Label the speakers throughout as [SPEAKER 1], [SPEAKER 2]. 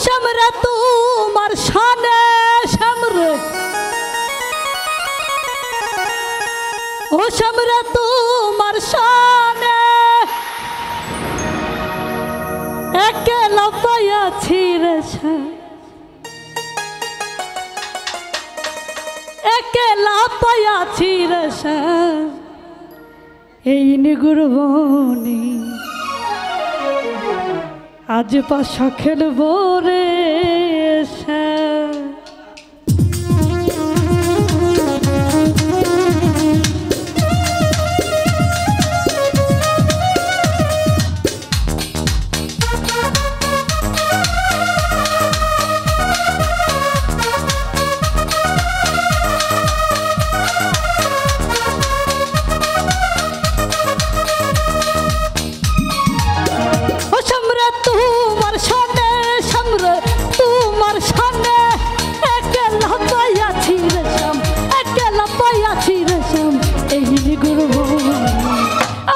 [SPEAKER 1] শ্যামরে তোমার শানে শ্যামরে, ও শ্যামরে তোমার শানে একলা পাইয়াছি রে শ্যাম, একলা পাইয়াছি রে শ্যাম এই নিগুরবনি। আজ পাশা খেলবো রে শ্যাম।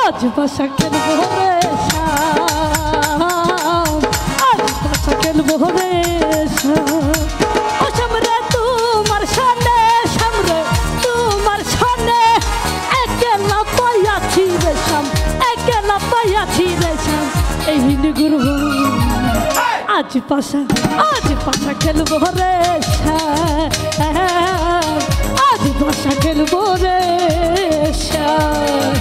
[SPEAKER 1] আজ পাশা খেলবো রে শ্যাম, আজ পাশা খেলবো রে শ্যাম। ও শ্যামরে তোমার শানে শ্যামরে তোমার শানে একলা পাইয়াছি রে শ্যাম, একলা পাইয়াছি রে শ্যাম এই নিগুরবনি। আজ পাশা খেলবো রে শ্যাম, আজ পাশা খেলবো রে শ্যাম।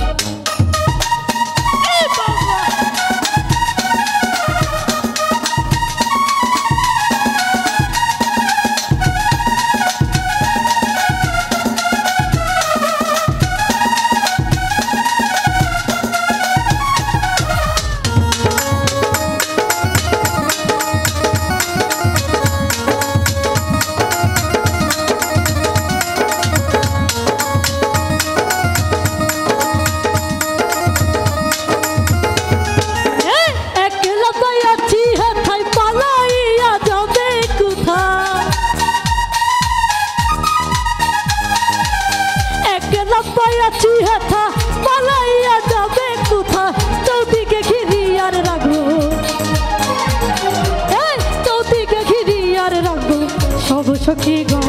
[SPEAKER 1] সখী গো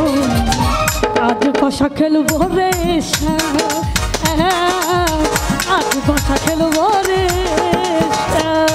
[SPEAKER 1] আজ পাশা খেলবো রে শ্যাম, আজ পাশা খেলবো রে শ্যাম।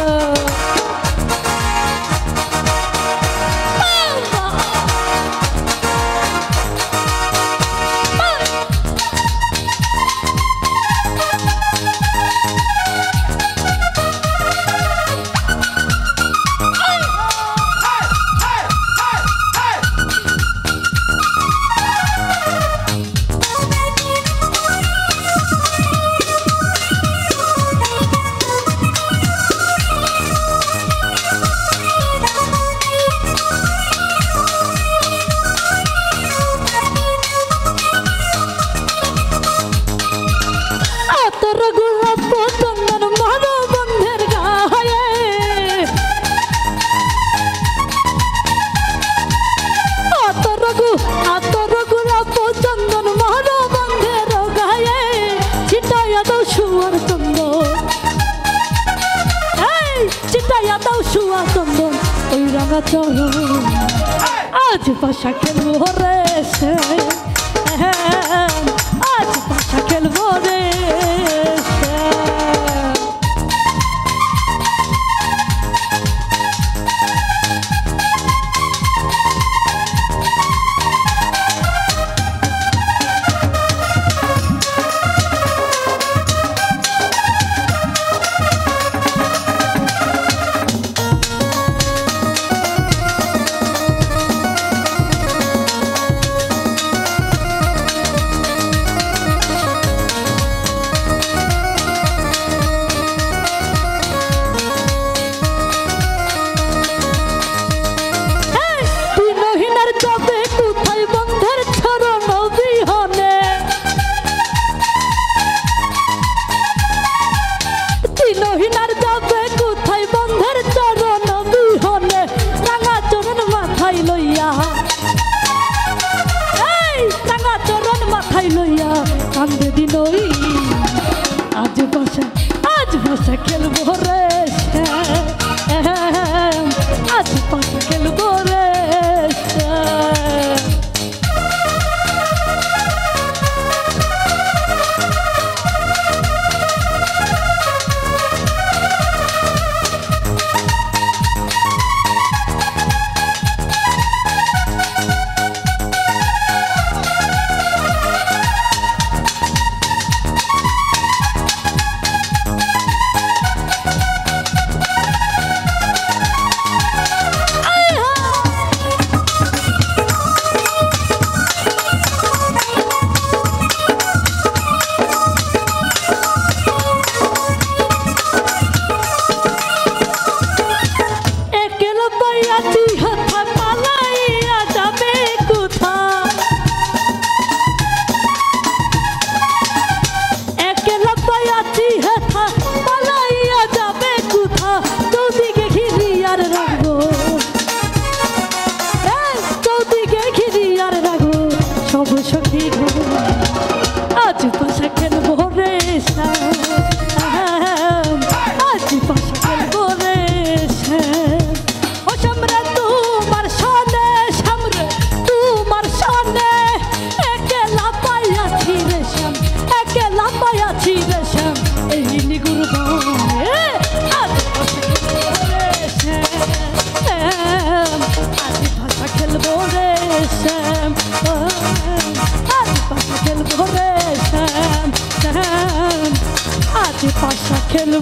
[SPEAKER 1] আজ পাশা খেলবো রে শ্যাম, আজ পাশা খেলবো রে শ্যাম।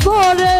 [SPEAKER 1] করে